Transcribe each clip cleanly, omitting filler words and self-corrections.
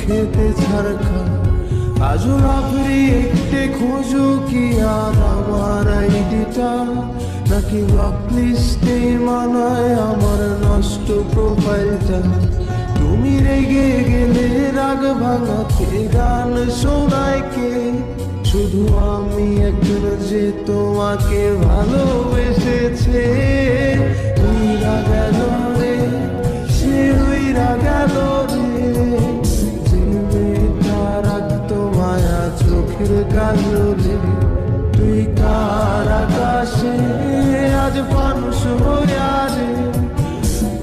চোখেতে ছাড়খা আজও রাত্রি একটে খোঁজো কি আর আমার আইডিটা নাকি ব্লকলিস্টে মানায় আমার নষ্ট প্রোফাইলটা তুমি রেগে গেলে রাগ ভাঙাতে গান শোনায় কে শুধু আমি একজন যে তোমাকে ভালোবেসেছে উইরা গেল রে সে উইরা গেল রে যে মেয়েটা রাখতো মায়া চোখের কাজলে তুই কার আকাশে আজ মানুষ হইয়া রে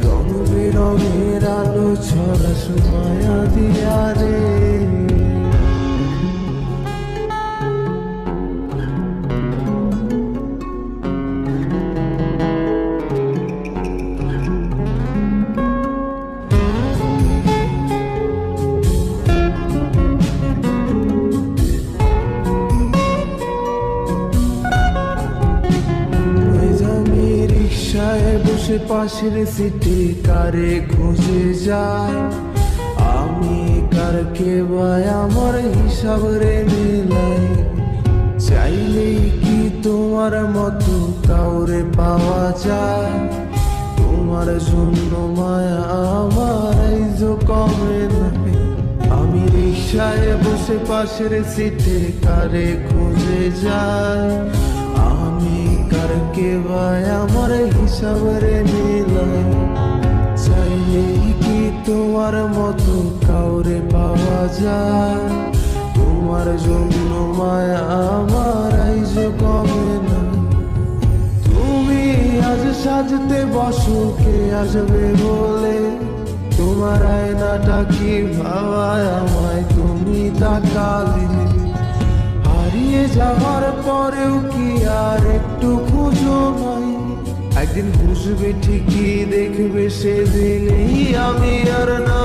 রং বেরঙের আলো ছড়া মায়া দিয়া রে বসে পাশের সিটে কারে খুঁজে যায় আমি কারকে ভাই আমার হিসাব রে মেলাই চাইলেই কি তোমার মতো কাউরে পাওয়া যায় তোমার জন্য মায়া আমার আইজো কমে নাই আমি রিক্সায় বসে পাশের সিটে কারে খুঁজে যায় আমি কারকে ভাই আমার হিসাব রে মিলাই চাইলেই কি তোমার মতো কাউরে পাওয়া যায় তোমার জন্য মায়া আমার আইজো কমে না তুমি আজ সাজতে বসো কে আসবে বলে তোমার আয়নাটা কি ভাবায় আমায় তুমি তাকালে হারিয়ে যাওয়ার পরেও কি আর একটু খুঁজো নাই একদিন বুঝবে ঠিকই দেখবে সেদিনই আমি আর না